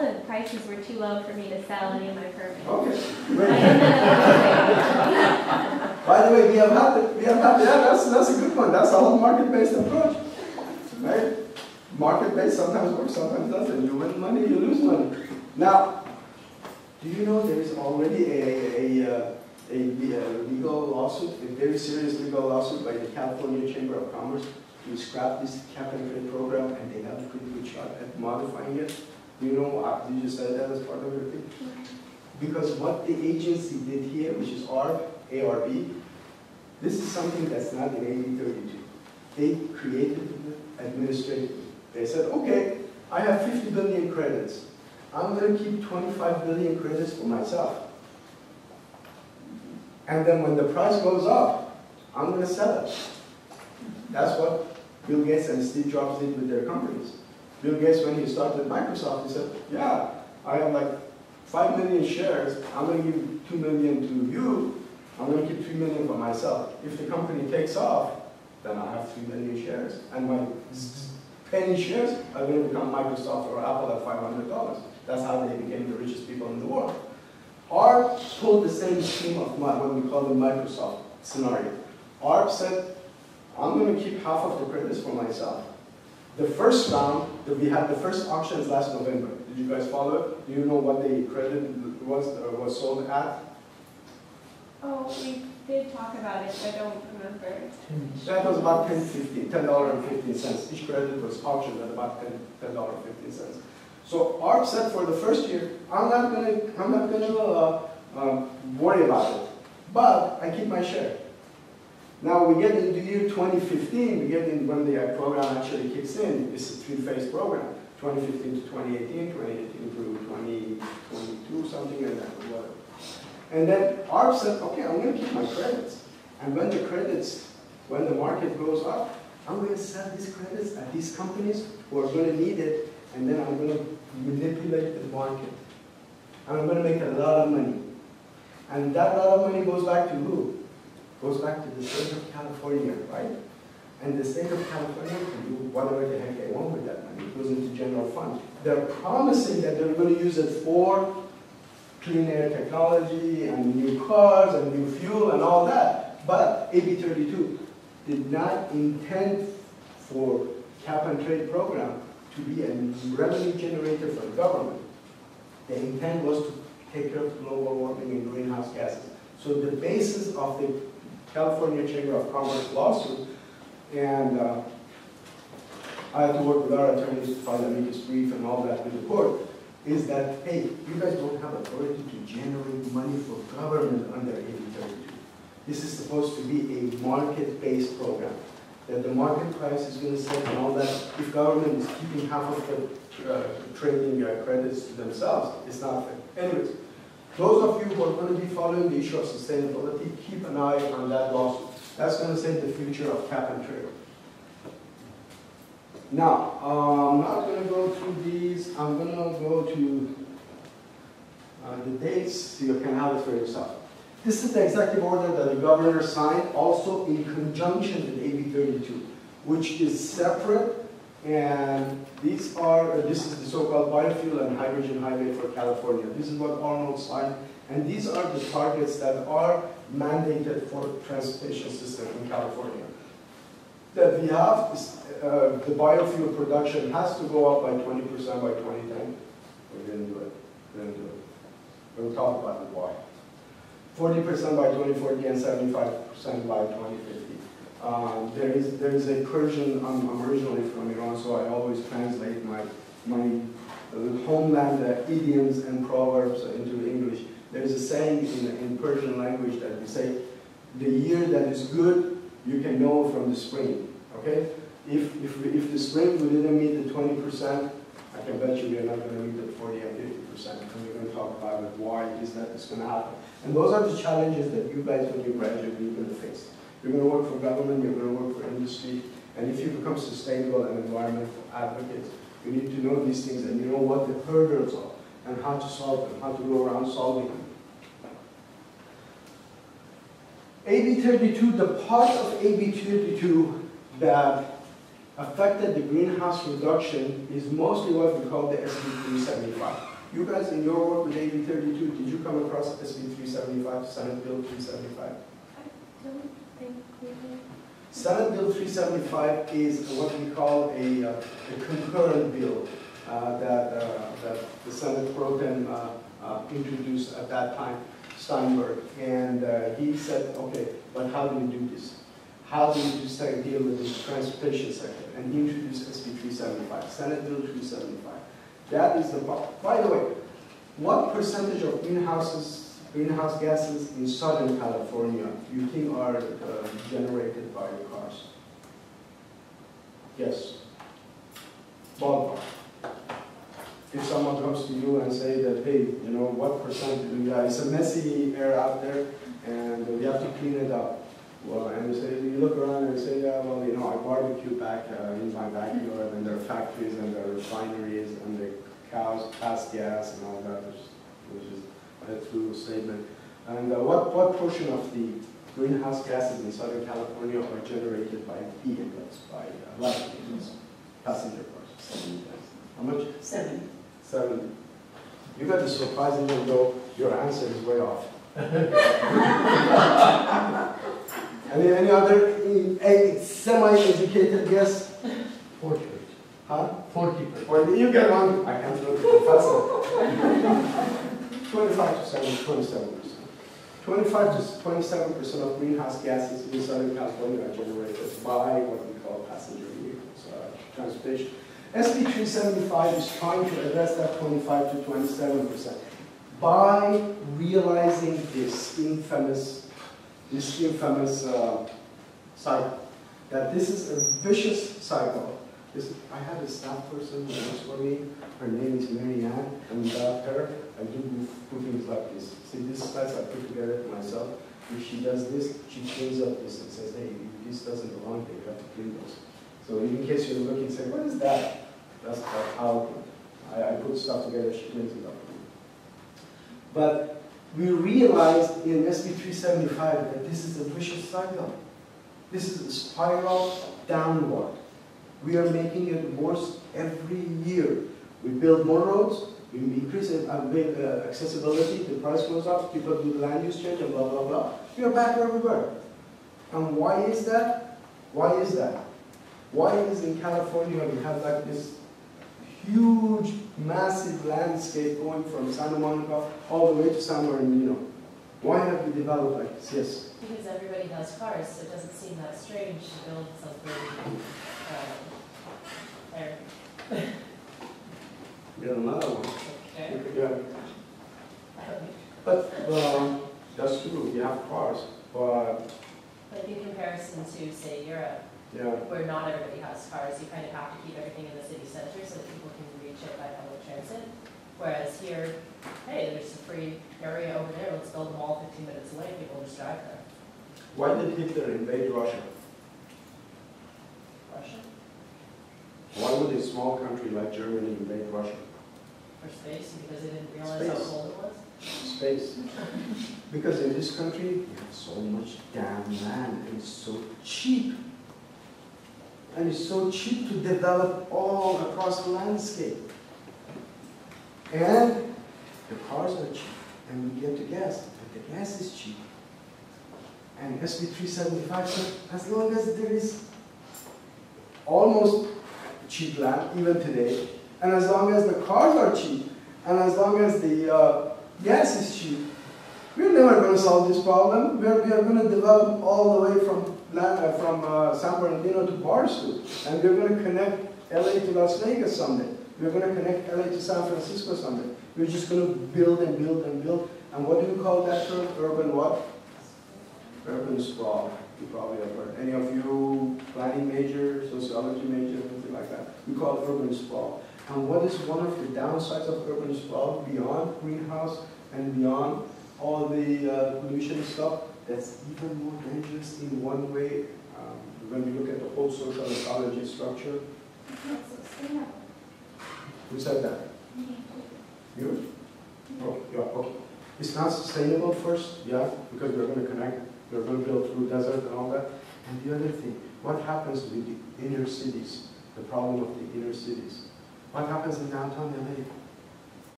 the prices were too low for me to sell any of my permits. Okay, I great. ended up By the way, we have had, yeah, that's a good one. That's a whole market-based approach, right? Market-based sometimes works, sometimes doesn't. You win money, you lose money. Now, do you know there is already a legal lawsuit, a very serious legal lawsuit by the California Chamber of Commerce to scrap this cap-and-trade program, and they have a pretty good shot at modifying it. Do you know, did you say that as part of your thing? Because what the agency did here, which is ARB, this is something that's not in AB 32. They created it administratively. They said, okay, I have 50 billion credits. I'm going to keep 25 billion credits for myself. And then when the price goes up, I'm going to sell it. That's what Bill Gates and Steve Jobs did with their companies. Bill Gates, when he started Microsoft, he said, yeah, I have like 5 million shares. I'm going to give 2 million to you. I'm going to keep 3 million for myself. If the company takes off, then I have 3 million shares. And my penny shares are going to become Microsoft or Apple at $500. That's how they became the richest people in the world. ARB pulled the same scheme of what we call the Microsoft scenario. ARB said, I'm going to keep half of the credits for myself. The first round, we had the first auctions last November. Did you guys follow it? Do you know what the credit was sold at? Oh, we did talk about it, but I don't remember. That was about $10.15. Each credit was auctioned at about $10.15. So ARB said for the first year, I'm not gonna worry about it, but I keep my share. Now we get into year 2015, we get in when the program actually kicks in. It's a three-phase program, 2015 to 2018, 2018 to 2022, something like that, or whatever. And then ARB said, okay, I'm going to keep my credits. And when the market goes up, I'm going to sell these credits at these companies who are going to need it, and then I'm going to manipulate the market. And I'm going to make a lot of money. And that lot of money goes back to who? Goes back to the state of California, right? And the state of California can do whatever the heck they want with that money. It goes into general fund. They're promising that they're going to use it for clean air technology and new cars and new fuel and all that. But AB 32 did not intend for cap and trade program to be a revenue generator for the government. The intent was to take care of global warming and greenhouse gases. So the basis of the California Chamber of Commerce lawsuit, and I had to work with our attorneys to file amicus brief and all that with the court, is that, hey, you guys don't have authority to generate money for government under AB 32. This is supposed to be a market-based program, that the market price is going to set and all that. If government is keeping half of the trading credits to themselves, it's not fair. Anyways, those of you who are going to be following the issue of sustainability, keep an eye on that lawsuit. That's going to set the future of cap and trade. Now, I'm not going to go through these. I'm going to go to the dates so you can have it for yourself. This is the executive order that the governor signed, also in conjunction with AB 32, which is separate. And this is the so-called biofuel and hydrogen highway for California. This is what Arnold signed. And these are the targets that are mandated for transportation system in California. That we have is, the biofuel production has to go up by 20% by 2010. We're going to do it. We're going to do it. We'll talk about it why. 40% by 2040 and 75% by 2050. There is a Persian, I'm originally from Iran, so I always translate my homeland idioms and proverbs into English. There's a saying in Persian language that we say, the year that is good, you can know from the spring, okay? If the spring we didn't meet the 20%, I can bet you we're not going to meet the 40 and 50%, and we're going to talk about it, why is that it's going to happen. And those are the challenges that you guys, when you graduate, you're going to face. You're going to work for government, you're going to work for industry, and if you become sustainable and environmental advocates, you need to know these things and you know what the hurdles are and how to solve them, how to go around solving them. AB 32, the part of AB 32 that affected the greenhouse reduction is mostly what we call the SB 375. You guys in your work with AB 32, did you come across SB 375, Senate Bill 375? I don't think we did. Senate Bill 375 is what we call a concurrent bill that the Senate pro tem introduced at that time, Steinberg. And he said, okay, but how do we do this? How do we just deal with the transportation sector? And he introduced SB 375, Senate Bill 375. That is the part. By the way, what percentage of greenhouse gases in Southern California do you think are generated by cars? Yes. Ballpark. If someone comes to you and say that, hey, you know, what percent do you have? It's a messy air out there, and we have to clean it up. Well, and you look around and say, yeah, well, you know, I barbecue back in my backyard, and there are factories and there are refineries, and the cows pass gas and all that, which is a true statement. And what portion of the greenhouse gases in Southern California are generated by vehicles, by light vehicles, passenger cars? How much? 7. 7. You got the surprising one, though your answer is way off. Any other semi-educated guess? 40%. Huh? 40%. Well, you get one. I can't look at the professor. 25 to 27%. 25 to 27% of greenhouse gases in Southern California are generated by what we call passenger vehicles, transportation. SB 375 is trying to address that 25 to 27% by realizing this infamous cycle. That this is a vicious cycle. I have a staff person who works for me. Her name is Mary Ann, and without her, I do things like this. See, this slides I put together myself. If she does this, she cleans up this and says, hey, this doesn't belong here. You have to clean those. So in case you're looking and say, what is that? That's how I put stuff together. She cleans it up. But we realized in SB 375 that this is a vicious cycle. This is a spiral downward. We are making it worse every year. We build more roads, we increase accessibility, the price goes up, people do the land use change, and blah, blah, blah. We are back everywhere. And why is that? Why is that? Why is in California we have like this huge, massive landscape going from Santa Monica all the way to San Bernardino? Why have we developed like this? Yes? Because everybody has cars, so it doesn't seem that strange to build something there. We have another one. Okay. Yeah. But that's true, we have cars, but But in comparison to, say, Europe, yeah. where not everybody has cars, you kind of have to keep everything in the city center so that people can reach it by public transit. Whereas here, hey, there's a free area over there, let's build them all 15 minutes away, people just drive there. Why did Hitler invade Russia? Russia? Why would a small country like Germany invade Russia? For space, because they didn't realize how Space. cold it was? Space. Because in this country, we have so much damn land, and it's so cheap. And it's so cheap to develop all across the landscape. And the cars are cheap, and we get the gas, but the gas is cheap. And SB 375 said, as long as there is almost cheap land, even today, and as long as the cars are cheap, and as long as the gas is cheap, we're never going to solve this problem. We are going to develop all the way from San Bernardino to Barstow, and we're going to connect LA to Las Vegas someday. We're going to connect LA to San Francisco someday. We're just going to build and build and build. And what do you call that term? Urban what? Urban sprawl. You probably have heard. Any of you planning major, sociology major, anything like that? We call it urban sprawl. And what is one of the downsides of urban sprawl beyond greenhouse and beyond all the pollution stuff? That's even more dangerous in one way. When we look at the whole social ecology structure. It's not sustainable. Who said that? You? Oh, yeah, okay. It's not sustainable first, yeah, because we're going to connect, we're going to build through desert and all that. And the other thing, what happens with the inner cities, the problem of the inner cities? What happens in downtown LA?